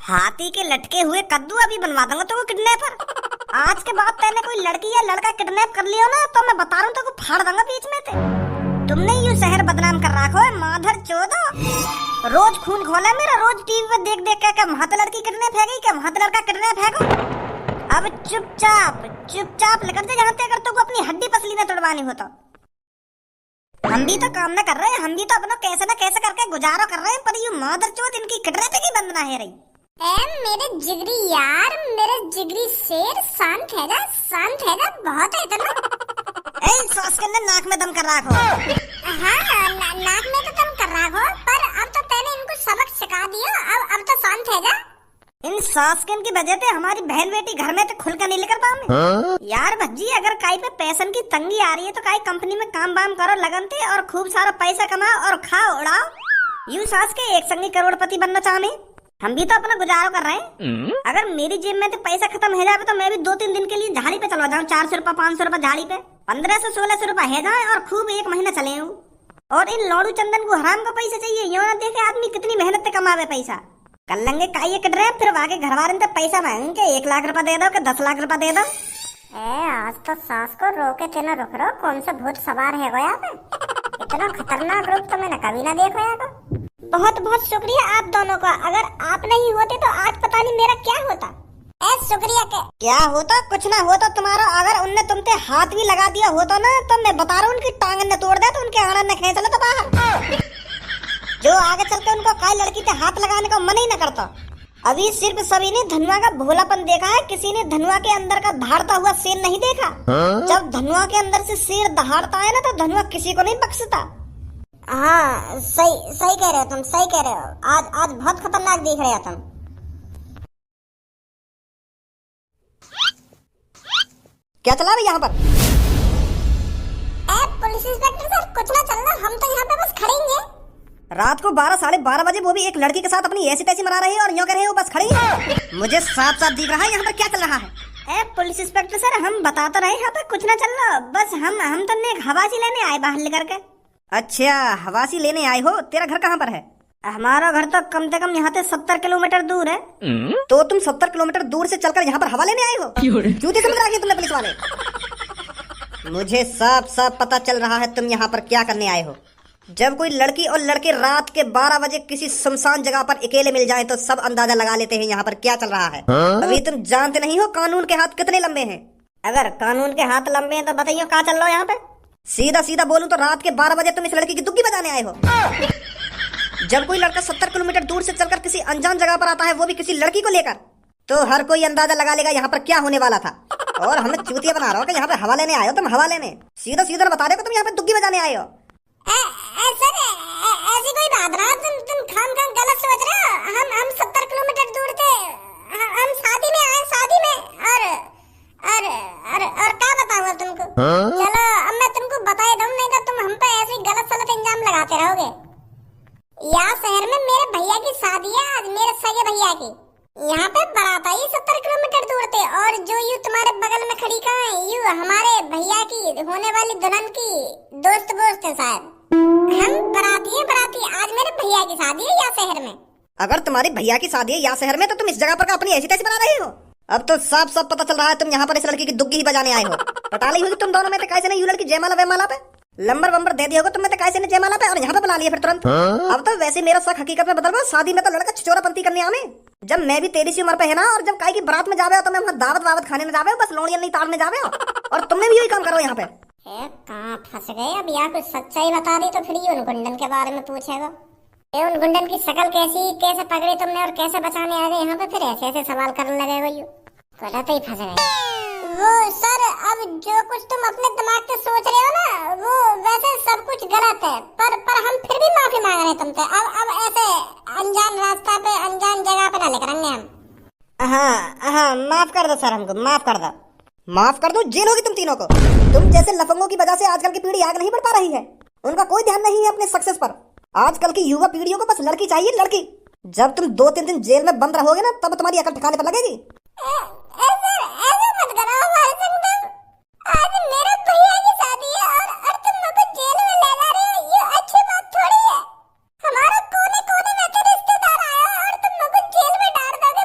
हाथी के लटके हुए कद्दू अभी बनवा दूंगा तुमको किडनैपर। आज के बाद तेने कोई लड़की या लड़का किडनैप कर लियो ना तो मैं बता रहा हूँ तुमको फाड़ दूंगा बीच में से। तुमने यूं शहर बदनाम कर रखो है माधर चोदो। रोज खून खोला मेरा, रोज टीवी पे देख देख के वहां तो लड़की किडनैप है गई, क्या वहां तो लड़का किडनैप है गो। अब चुपचाप लेकर जा जहाँ ते अगर तुमको अपनी हड्डी पसली में तोड़वानी हो तो। हम भी तो काम ना कर रहे हैं, हम भी तो अपना कैसे ना कैसे करके गुजारो कर रहे हैं, पर यूं माधर चोद इनकी किडनैपिंग ही बंद ना है रही। मेरे जिगरी यार, मेरे जिगरी शेर, शांत है जा बहुत है इतना। सॉस के अंदर नाक में दम कर रखो। हाँ नाक में तो दम कर रखो, पर अब तो तैने इनको सबक सिखा दिया, अब तो शांत है जा। इन सॉसकिन की वजह से हमारी बहन बेटी घर में तो खुल कर नहीं लेकर पाऊंगी। यार भज्जी अगर काई पे पैसन की तंगी आ रही है तो काई कंपनी में काम वाम करो लगन थे और खूब सारा पैसा कमाओ और खाओ उड़ाओ। यूं सास के एक संगी करोड़पति बनना चाहने, हम भी तो अपना गुजारो कर रहे हैं। अगर मेरी जेब में तो पैसा खत्म हो जाए तो मैं भी 2-3 दिन के लिए झाड़ी पे चला जाऊं, 400 रुपए 500 रुपए झाड़ी पे, 1500-1600 रुपए है जाए और खूब एक महीना चले हूँ। और इन लौड़ू चंदन को हराम का पैसा चाहिए, यो ना देखे आदमी कितनी मेहनत से कमावे पैसा। कर लेंगे काई कट रहे फिर आगे घर वाले तो पैसा मांगेंगे 1 लाख रुपए दे दो कि 10 लाख रुपए दे दो। आज तो सास को रोके थे ना रुक रहो, कौन सा भूत सवार है यहाँ पे। इतना खतरनाक रूप तो मैंने कभी ना देखा है। बहुत बहुत शुक्रिया आप दोनों का, अगर आप नहीं होते तो आज पता नहीं मेरा क्या होता। शुक्रिया के क्या होता, कुछ ना होता तुम्हारा। अगर उनने तुमसे हाथ भी लगा दिया होता ना तो मैं बता रहा हूँ उनकी टांग ने तोड़ दे तो उनके आंगन ने खींच लेता बाहर। जो आगे चलकर उनको काई लड़की से हाथ लगाने का मन ही न करता। अभी सिर्फ सभी ने धनुआ का भोलापन देखा है, किसी ने धनुआ के अंदर का दहाड़ता हुआ शेर नहीं देखा। जब धनुआ के अंदर से शेर दहाड़ता है ना तो धनुआ किसी को नहीं बख्शता। हाँ सही कह रहे हो तुम, सही कह रहे हो। आज बहुत खतरनाक दिख रहे हो तुम। क्या चला रही यहाँ पर? पुलिस इंस्पेक्टर सर कुछ ना चल रहा, हम तो यहाँ पे बस खड़े ही हैं। रात को 12-12:30 बजे वो भी एक लड़की के साथ अपनी ऐसी तैसी मना रही है और यूँ कह रहे हैं वो बस खड़ी है। मुझे साफ साफ दिख रहा है यहाँ पर क्या चल रहा है। पुलिस इंस्पेक्टर सर हम बता तो रहे यहाँ पे कुछ ना चल रहा, बस हम तो एक हवासी लेने आए बाहर लेकर के। अच्छा हवासी लेने आए हो, तेरा घर कहाँ पर है? हमारा घर तो कम से कम यहाँ से 70 किलोमीटर दूर है। तो तुम 70 किलोमीटर दूर से चलकर यहाँ पर हवा लेने आए हो? जूते समझ रखी तुमने पुलिस वाले। मुझे साफ साफ पता चल रहा है तुम यहाँ पर क्या करने आए हो। जब कोई लड़की और लड़के रात के 12 बजे किसी सुनसान जगह पर अकेले मिल जाएं तो सब अंदाजा लगा लेते हैं यहाँ पर क्या चल रहा है। अभी तुम जानते नहीं हो कानून के हाथ कितने लंबे हैं। अगर कानून के हाथ लंबे हैं तो बताइए क्या चल रहा है यहाँ पे। सीधा सीधा बोलूं तो रात के 12 बजे तुम इस लड़की की दुग्गी बजाने आए हो। जब कोई लड़का 70 किलोमीटर दूर से चलकर किसी अनजान जगह पर आता है वो भी किसी लड़की को लेकर, तो हर कोई अंदाजा लगा लेगा यहाँ पर क्या होने वाला था। और हमें चूतिया बना रहा हो कि यहाँ पे हवा लेने आए हो तुम, हवा लेने। सीधा सीधा बता रहे हो तुम यहाँ पे दुग्गी बजाने आए हो। सर ऐसी कोई बात ना, तुम खाम गलत सोच रहे हो। हम 70 किलोमीटर दूर थे, हम शादी में आए, शादी में। और क्या बताऊंगा तुमको। चलो अब मैं तुमको बता दूं, नहीं तो तुम हम पे ऐसे गलत सलत इल्जाम लगाते रहोगे। यहाँ शहर में मेरे भैया की शादी है आज, मेरे सगे भैया की। यहाँ पे बारात आई 70 किलोमीटर दूर थे, और जो यू तुम्हारे बगल में खड़ी कहाँ है, यू हमारे भैया की होने वाली दुल्हन की दोस्त है शायद। हम बराती आज मेरे भैया की शादी है यहाँ शहर में। अगर तुम्हारी भैया की शादी है यहाँ शहर में तो तुम इस जगह पर अपनी ऐसी तैसी बना रही हो। अब तो साफ साफ पता चल रहा है तुम यहाँ पर इस लड़की की दुग्गी ही बजाने आए हो। पता नहीं होगी तुम दोनों में कैसे नहीं, यू लड़की जयमाला वयमाला पे लंबर दे दिया होगा तुम में कैसे नहीं जयमाला पे, और यहाँ पे बुला लिया फिर तुरंत। अब तो वैसे मेरा शक हकीकत में बदल गया, शादी में तो लड़का छिचोरापंती करने आवे। जब मैं भी तेरी सी उम्र पे है ना, और जब काई की बारात में जावे हो तो मैं वहाँ दावत वावत खाने में जावे हो, बस लोड़ियां नहीं तारने जावे हो। और तुमने भी यही काम करो यहाँ पे। कहाँ फंस गए अब, यहाँ कुछ सच्चाई बता दी तो फिर ये उन गुंडन के बारे में पूछेगा। उन गुंडन की शक्ल कैसे पकड़ी तुमने और कैसे बचाने आ गए यहाँ पे, फिर ऐसे सवाल करने लगे हो। यू गलत ही फंस गए। वो सर अब जो कुछ तुम अपने दिमाग से सोच रहे हो ना, वो वैसे सब कुछ गलत है, पर हम फिर भी माफी मांग रहे हैं तुमसे। अब ऐसे अनजान रास्ता पे अनजान जगह पे ना लेकर आएंगे हम। हाँ माफ कर दो सर, हमको माफ कर दो। जेल होगी तुम तीनों को। तुम जैसे लफंगों की वजह से आजकल की पीढ़ी आगे नहीं बढ़ पा रही है। उनका कोई ध्यान नहीं है अपने सक्सेस पर। आजकल की युवा पीढ़ियों को बस लड़की चाहिए, लड़की। जब तुम 2-3 दिन जेल में बंद रहोगे ना तब तुम्हारी अकल ठिकाने पर लगेगी। ऐसे मत करो हमारे संग। आज मेरे भैया की शादी है और तुम मुझे जेल में ले जा रहे हो, ये अच्छी बात थोड़ी है। हमारा कोने में से रिश्तेदार आया और तुम मुझे जेल में डाल दोगे,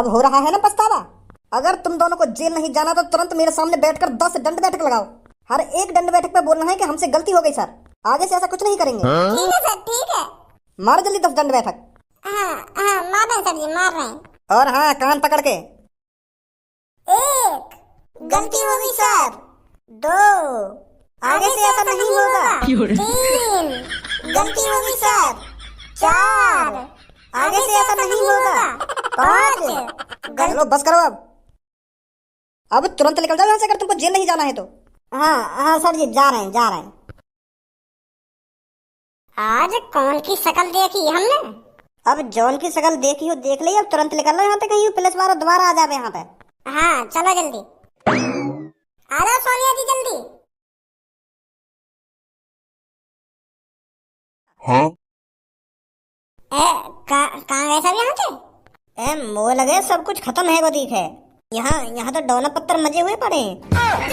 अब हो रहा है ना पछतावा? अगर तुम दोनों को जेल नहीं जाना तो तुरंत मेरे सामने बैठकर 10 दंड बैठक लगाओ। हर एक दंड बैठक पे बोलना है कि हमसे गलती हो गई सर, आगे से ऐसा कुछ नहीं करेंगे। ठीक है सर, ठीक है। मारो जल्दी 10 दंड बैठक। हाँ हाँ, मार रहे हैं सर जी, मार रहे हैं। और हाँ, कान पकड़ के। 1, गलती हो गई सर। 2, आगे से ऐसा नहीं होगा। 3, गलती हो गई सर। 4, आगे से ऐसा नहीं होगा। 5, चलो बस करो अब तुरंत निकल जाओ यहाँ से अगर तुमको जेल नहीं जाना है तो। हाँ सर जी, जा रहे हैं। आज कौन की शक्ल देखी हमने? अब जॉन की शक्ल देखी हो देख ली, अब तुरंत निकल लो यहाँ से, कहीं पुलिस वाला दोबारा आ जावे यहाँ पे। हाँ चलो जल्दी, आ जाओ सोनिया जी जल्दी। हाँ? कहाँ गए सब यहाँ से? मोह लगे सब कुछ खत्म है वो दिख है। यहाँ तो डोना पत्थर मजे हुए पड़े।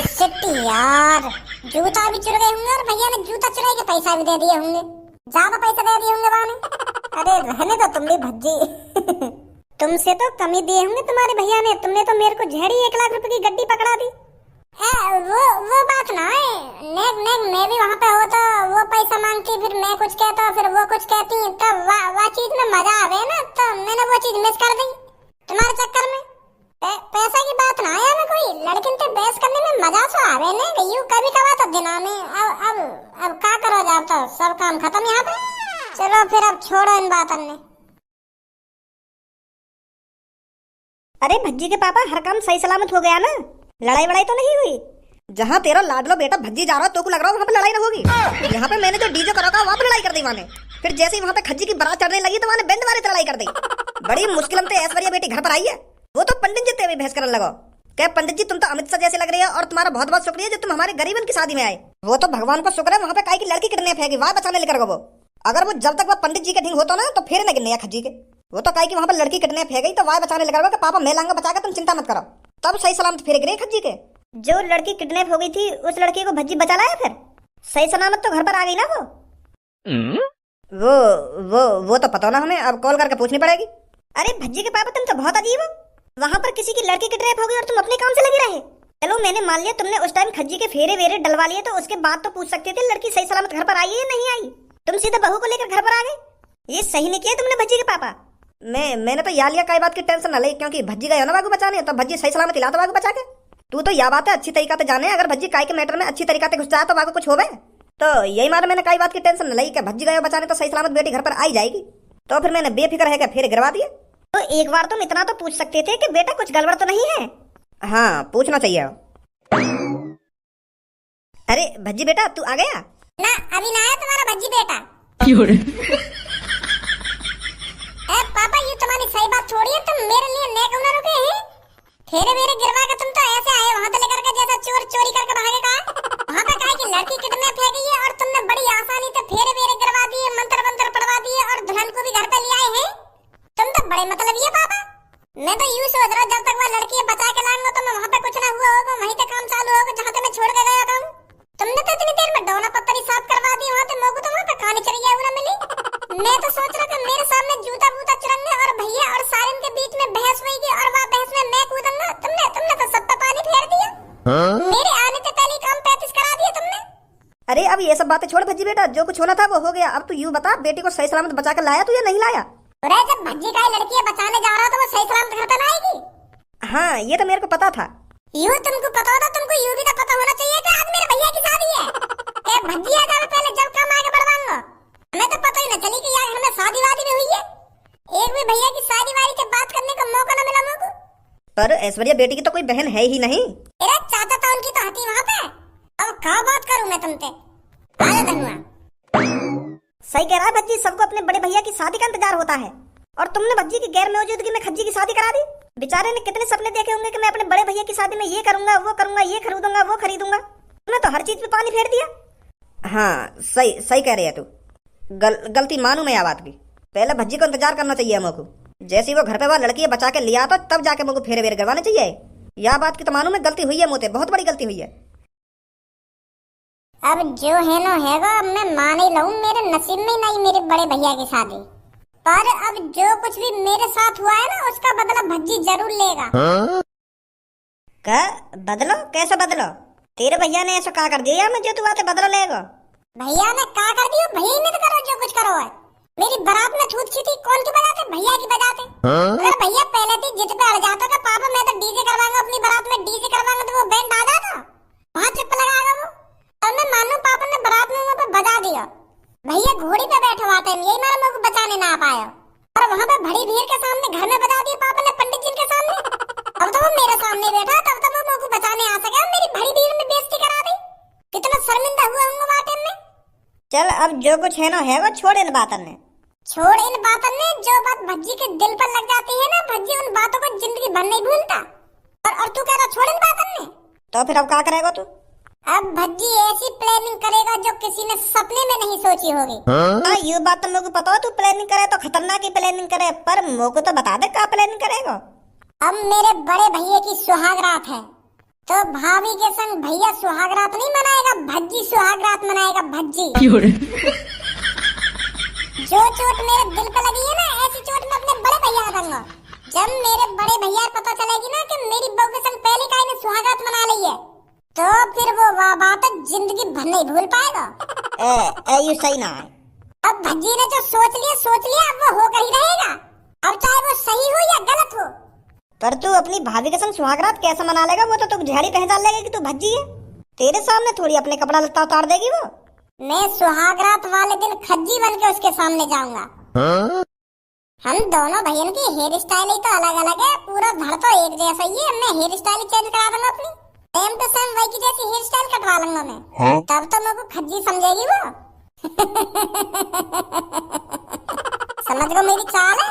सिट्टी यार, जूता भी चुरा गए होंगे और भैया ने जूता चुराई के पैसा भी दे दिए होंगे, ज्यादा पैसा दे दिए होंगे बाने। अरे रहने दो तुम भी भज्जी। तुमसे तो कम ही दिए होंगे तुम्हारे भैया ने, तुमने तो मेरे को झेड़ी 1 लाख रुपए की गड्डी पकड़ा दी। वो बात ना है, मैं भी वहाँ पे हो तो वो पैसा मांगती, फिर मैं कुछ कहता, फिर वो कुछ कहती, तब वो चीज में मजा आवे ना, तो मैंने वो चीज मिस कर दी तुम्हारे चक्कर में। पैसा की बात ना है, कोई लड़किन से बहस करने में मजा तो आवे ना, यू कभी कभार तो दिना में। अब क्या करो, जाओ तो सब काम खत्म यहाँ पे। चलो फिर अब छोड़ो इन बातों ने। अरे भज्जी के पापा, हर काम सही सलामत हो गया ना? लड़ाई वड़ाई तो नहीं हुई? जहाँ तेरा लाडलो बेटा भज्जी जा रहा तो को लग रहा है वहाँ पे लड़ाई ना होगी। यहाँ पे मैंने जो डीजे करा वहाँ पे लड़ाई कर दी मैंने। फिर जैसे ही वहाँ पे खज्जी की बारात चढ़ने लगी तो वहाँ बैंड वाले लड़ाई कर दी। बड़ी मुश्किल से ऐश्वर्या बेटी घर पर आई है, वो तो पंडित जी तेरे बहस करने लगो। क्या पंडित जी, तुम तो अमित शाह जैसे लग रही है और तुम्हारा बहुत बहुत शुक्रिया जो तुम हमारे गरीबन की शादी में आए। वो तो भगवान का शुक्र है वहाँ पे काई की लड़की किडनैप है, वहाँ बचाने लेकर वो। अगर वो जब तक वो पंडित जी के ढींग होता ना तो फिर न गिनने खज्जी के। वो तो काई की वहाँ पे लड़की किडनैप है गई तो वहाँ बचाने लेकर कि पापा मैं लाऊंगा बचा के, तुम चिंता मत करो। तब सही सलामत फिर गिरे खज्जी के। जो लड़की किडनैप हो गई थी उस लड़की को भज्जी बचा लाया, फिर सही सलामत तो घर पर आ गई ना वो तो पता ना हमें, अब कॉल करके पूछनी पड़ेगी। अरे भज्जी के पापा, तुम तो बहुत अजीब हो। वहाँ पर किसी की लड़की किडनैप हो गई और तुम अपने काम से लगे रहे। चलो मैंने मान लिया तुमने उस टाइम खज्जी के फेरे वेरे डलवा लिए, तो उसके बाद तो पूछ सकते थे लड़की सही सलामत घर पर आई है या नहीं आई। तुम सीधे बहू को लेकर घर पर आ गए, ये सही नहीं किया तुमने भज्जी के पापा। मैंने तो या लिया कई बात की टेंशन न ली, क्योंकि भज्जी गया ना बागू बचाने, तो भज्जी सही सलामत ला तो बागू बचा के। तू तो यह बात है अच्छी तरीका से जाने, अगर भज्जी काय के मैटर में अच्छी तरीका से घुस जाए तो बागू कुछ होवे। तो यही मारे मैंने कई बात की टेंशन न ली कि भज्जी गया बचाने तो सही सलामत बेटी घर पर आई जाएगी। तो फिर मैंने बेफिक्र है कि फिर गिरवा दिया। तो एक बार तुम इतना तो पूछ सकते थे कि बेटा कुछ गड़बड़ तो नहीं है। हाँ पूछना चाहिए। अरे भज्जी बेटा तू आ गया ना? अभी ना आया तुम्हारा भज्जी बेटा। पापा ये तुम्हारी सही बात छोड़िए, तुम मेरे लिए नेक न रुके हैं। फेरे वेरे गिरवा के तुम तो ऐसे आए वहाँ से लेकर के जैसा चोर चोरी करके भागे का। वहाँ पे कहा कि लड़की किडनैप है गई है और तुमने बड़ी आसानी से फेरे वेरे गिरवा दिए, मंत्र मंत्र पढ़वा दिए और दुल्हन को भी घर पे ले आए हैं। तुम तो बड़े मतलब ये पापा। मैं तो यूँ सोच रहा जब तक वह लड़की बचा के लाऊंगा तो मैं वहाँ पे कुछ ना हुआ होगा, वहीं पे काम चालू होगा जहाँ से मैं छोड़ के गया था। तुमने तो इतनी देर में डोना पत्थरी साफ करवा दी, वहाँ पे मोको तो वहाँ पे खाने चढ़िया ना मिली। मैं तो सोच रहा था मेरे सामने जूता बूता चुरंगे और भैया और सारिन के बीच में बहस हुई और वह बहस में मैं कूदूंगा। तुमने तो सब पे पानी फेर दिया। मेरे आने से पहले काम 35 करा दिया तुमने। अरे अब ये सब बातें छोड़ भज्जी बेटा, जो कुछ होना था वो हो गया। अब तू यूँ बता, बेटी को सही सलामत बचा कर लाया तू या नहीं लाया? अरे जब भज्जी का लड़की बचाने जा रहा तो वो सही सलामत घर पे ना आएगी। हाँ ये तो मेरे को पता था। यूँ तुमको पता होता, तुमको यूँ भी तो पता होना चाहिए कि आज मेरे भैया की शादी है। भज्जी आ जावे पहले, जब काम आगे बढ़वाऊंगा। हमें तो पता ही न चली कि यार हमें शादी वादी में हुई है। एक भी भैया की शादी वादी के बात करने का मौका न मिला मुझको। पर ऐश्वर्या बेटी की तो कोई बहन है ही नहीं। तेरा चाचा था उनकी तो हती वहाँ पे। अब क्या बात करूँ मैं तुमसे? आजा धनुआ। सही कह रहा है भज्जी, सबको अपने बड़े भैया की शादी का इंतजार होता है और तुमने भज्जी की गैर मौजूदगी में खज्जी की शादी करा दी। बेचारे ने कितने सपने देखे होंगे कि मैं अपने बड़े भैया की शादी में ये करूंगा, वो करूंगा, ये खरीदूंगा, वो खरीदूंगा। तुमने तो हर चीज पे पानी फेर दिया। हाँ सही कह रही है तू। गलती मानू मैं यह बात की। पहले भज्जी को इंतजार करना चाहिए मुझको। जैसे वो घर पे वह लड़की बचा के लिया तो तब जाके मुझको फेरे वेरे करवाने चाहिए। यह बात की तो मानू मैं गलती हुई है, मोते बहुत बड़ी गलती हुई है। अब जो है ना हैगा, अब मैं मान ही लूं, मेरे नसीब में नहीं मेरे बड़े भैया की शादी। पर अब जो कुछ भी मेरे साथ हुआ है ना उसका बदला भज्जी जरूर लेगा। क्या बदलो? कैसे बदलो? तेरे भैया ने ऐसा क्या कर दिया मैं जो तू आते बदला लेगा? भैया ने क्या कर दियो? भैया ने तो करो जो कुछ करो है। मेरी बारात में छूट छी थी, कौन की बजाते? भैया की बजाते। अगर भैया पहले थी जिद पे अड़ जाता था, पापा मैं तो डीजे करवाऊंगा अपनी बारात में, डीजे करवाऊंगा, तो वो बैंड आ जाता, वहां चिप लगाएगा वो। और मैं मानू पापा ने बारात में वहां पे बजा दिया, भैया घोड़ी पे बैठे हुआ थे, यही मारा मेरे को बचाने ना आ पाया। और वहां पे बड़ी भीड़ के सामने घर में बजा दिया पापा ने, पंडित जी के सामने। अब तो वो मेरे सामने बैठा, तब तो वो मेरे को बचाने आ सके, मेरी बड़ी भीड़ में बेइज्जती करा दी। कितना शर्मिंदा हुआ हूँ वहां टाइम में। चल अब जो कुछ है ना है वो छोड़ इन बातों ने। छोड़ इन बातों ने, जो बात भज्जी के दिल पर लग जाती है ना, भज्जी उन बातों को जिंदगी भर नहीं भूलता। और तू कह रहा छोड़ इन बातों ने, तो फिर अब क्या करेगा तू? अब भज्जी ऐसी प्लानिंग करेगा जो किसी ने सपने में नहीं सोची होगी। हाँ ये बात तो मेरे को पता है, तू प्लानिंग करे तो खतरनाक ही प्लानिंग करे, पर मेरे को तो बता दे क्या प्लानिंग करेगा। अब मेरे बड़े भैया की सुहागरात है, तो भाभी के संग भैया सुहागरात नहीं मनाएगा, भज्जी सुहागरात मनाएगा, भज्जी। जो चोट मेरे दिल पे लगी है ना, ऐसी चोट मैं अपने बड़े भैया को दूंगा। जब मेरे बड़े भैया को पता चलेगी ना कि मेरी बहू के संग पहले का ने सुहागरात मना ली है, तो फिर वो बात जिंदगी भर नहीं भूल पाएगा। ये सही ना है। अब भज्जी ने जो सोच लिया अब वो होकर ही रहेगा, अब चाहे वो सही हो या गलत हो। पर तू अपनी भाभी के संग सुहागरात कैसे मना लेगा? वो तो तू झाड़ी पहचान लेगा कि तू भज्जी है। तेरे सामने थोड़ी अपने कपड़ा लत्ता उतार देगी वो। मैं सुहागरात वाले दिन खज्जी बन के उसके सामने जाऊंगा। हम दोनों भैया की हेयर स्टाइल ही तो अलग अलग है, पूरा धड़ तो एक जैसा ही है। मैं हेयर स्टाइल चेंज करा दूंगा अपनी, सेम टू सेम वही की जैसी हेयर स्टाइल कटवा लूंगा मैं। तब तो मेरे को खज्जी समझेगी वो। समझ गो मेरी चाल है।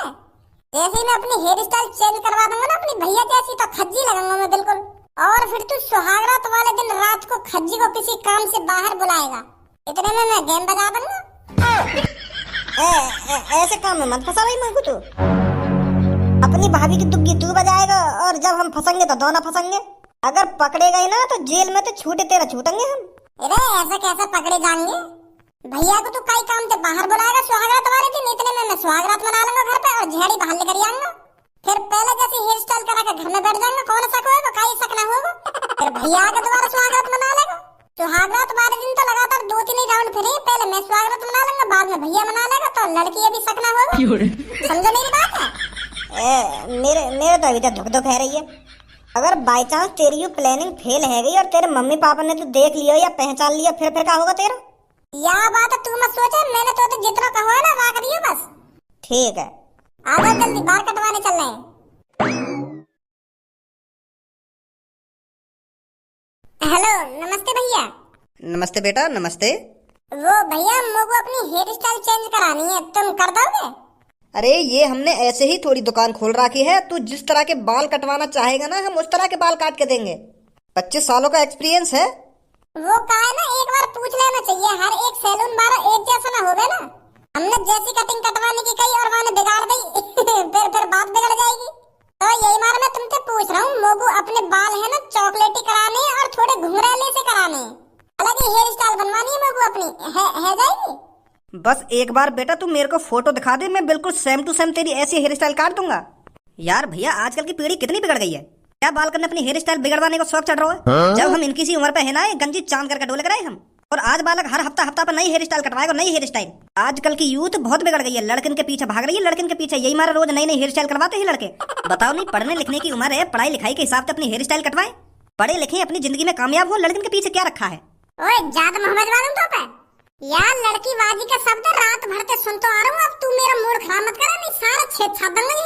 जैसे ही मैं अपनी हेयर स्टाइल चेंज करवा दूंगा ना अपनी भैया जैसी, तो खज्जी लगूंगा मैं बिल्कुल। और फिर तू सुहागरात वाले दिन रात को खज्जी को किसी काम से बाहर बुलाएगा, इतने में मैं गेम बजा दूंगा। ऐसे काम में मत फंसा भाई मेरे को तू। अपनी भाभी की दुग्गी तू बजाएगा और जब हम फंसेंगे तो दोनों फंसेंगे। अगर पकड़े गए ना तो जेल में तो छूटे तेरा छूटेंगे हम। अरे ऐसा कैसे पकड़े जाएंगे? भैया को तू कई काम से बाहर बुलाएगा सुहागरात वाले दिन, इतने में मैं सुहागरात मना लूंगा घर पे और झाड़ी बाहर लेकर आऊंगा। फिर पहले जैसे हेयर स्टाइल करा के घर में बैठ जाऊंगा, कौन शक होगा, कहीं शक ना होगा। फिर भैया आके दोबारा सुहागरात मना लेगा। सुहागरात वाले दिन तो लगातार 2-3 राउंड फिरे, पहले मैं सुहागरात मना लूंगा, बाद में भैया मना लेगा, तो लड़की अभी शक ना होगा। समझो मेरी बात है? मेरे तो अभी तक धुक धुक है रही है। अगर बाई चांस तेरी ये प्लानिंग फेल है गई और तेरे मम्मी पापा ने तो देख लिया या पहचान लिया, फिर क्या होगा तेरा? यह बात तू मत सोचे, मैंने तो जितना कहा है ना वहाँ करियो बस। ठीक है, आ जाओ जल्दी, बाल कटवाने चल रहे हैं। हेलो नमस्ते भैया। नमस्ते बेटा, नमस्ते। वो भैया मुझको अपनी हेयर स्टाइल चेंज करानी है, तुम कर दोगे? अरे ये हमने ऐसे ही थोड़ी दुकान खोल रखी है, तू जिस तरह के बाल कटवाना चाहेगा ना हम उस तरह के बाल काट के देंगे। 25 सालों का एक्सपीरियंस है। वो का है ना, एक बार पूछ लेना चाहिए, हर एक सैलून वाला एक जैसा ना होवे ना। हमने जैसी कटिंग कटवाने की कही और मैंने बिगाड़ दी। फिर बात बिगड़ जाएगी। तो यही मार मैं तुमसे पूछ रहा हूँ, मोगू अपने बाल है ना चॉकलेटी कराने और थोड़े घुंघराले से कराने, अलग ही हेयर स्टाइल बनवानी है मोगू अपनी, है जाएगी? बस एक बार बेटा तू मेरे को फोटो दिखा दे, मैं बिल्कुल सेम टू सेम तेरी ऐसी हेयर स्टाइल काट दूंगा। यार भैया आजकल की पीढ़ी कितनी बिगड़ गई है, क्या बाल करने अपनी हेयर स्टाइल बिगड़वाने को शौक चढ़ रहा है। जब हम इनकी सी उम्र पे है ना, गंजी चांद करके डोले कराए हम, और आज बालक हर हफ्ता पर नई हेयर स्टाइल कटवाएगा, नई हेयर स्टाइल। आजकल की यूथ बहुत बिगड़ गई है, लड़किन के पीछे भाग रही है, लड़किन के पीछे यही मारा रोज नई हेयर स्टाइल करवाते हैं लड़के। बताओ नहीं, पढ़ने लिखने की उम्र है, पढ़ाई लिखाई के हिसाब से अपनी हेयर स्टाइल कटवाए, पढ़े लिखे अपनी जिंदगी में कामयाब हो, लड़किन के पीछे क्या रखा है? ओए जाद मोहम्मद वालों तो पे यार, लड़की बाजी का शब्द रात भर से सुनता आ रहा हूँ। अब तू मेरा मूड खराब मत करा, नहीं सारा छेद छाप दूंगा।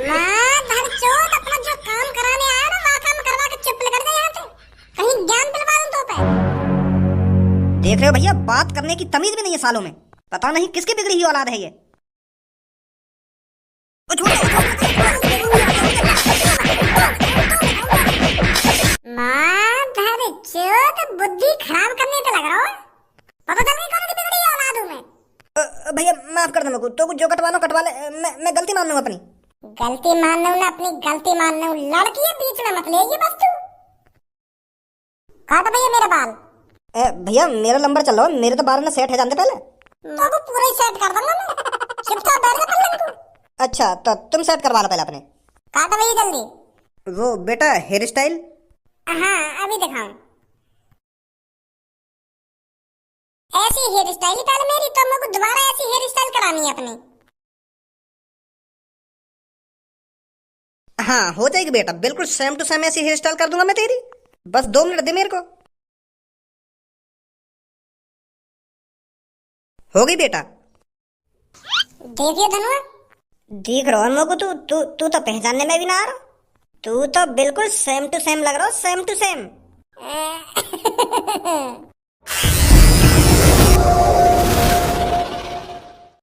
मैं धड़चोद अपना जो काम कराने आया ना वहाँ काम करवा के चुप लग गया यहाँ से, कहीं ज्ञान दिलवा दूं तो पे। देख रहे हो भैया, बात करने की तमीज भी नहीं है सालों में, पता नहीं किसकी बिगड़ी हुई औलाद है ये। माँ धड़चोद बुद्धि खराब करने तो लग रहा हो, पता चल गई कौन सी बिगड़ी औलाद हूँ मैं। भैया माफ कर दो मेरे को, तो जो कटवाना कटवा ले, मैं गलती मान लूँ अपनी। गलती मान लूँ ना, अपनी गलती मान लूँ, लड़की है बीच में मत ले ये बस तू। काट भैया मेरे बाल। भैया मेरा नंबर चल रहा है, मेरे तो बाल में सेट है जानते पहले। तो पूरा ही सेट कर दूंगा मैं। चिपका बैठ जा पल्ले को। अच्छा तो तुम सेट करवा लो पहले अपने। काटो भैया जल्दी। वो बेटा हेयर स्टाइल। हाँ अभी दिखाऊं। ऐसी हेयर स्टाइल ही पहले मेरी, तो मेरे को दोबारा ऐसी हेयर स्टाइल करानी है अपनी। हाँ हो जाएगी बेटा, बिल्कुल सेम टू सेम ऐसी हेयर स्टाइल कर दूंगा मैं तेरी। बस 2 मिनट दे मेरे को। हो गई बेटा। देखिए धनुआ। दिख रहा है मेरे को, तू तू तू तो पहचानने में भी ना आ रहा। तू तो बिल्कुल सेम टू सेम लग रहा हो, सेम टू सेम।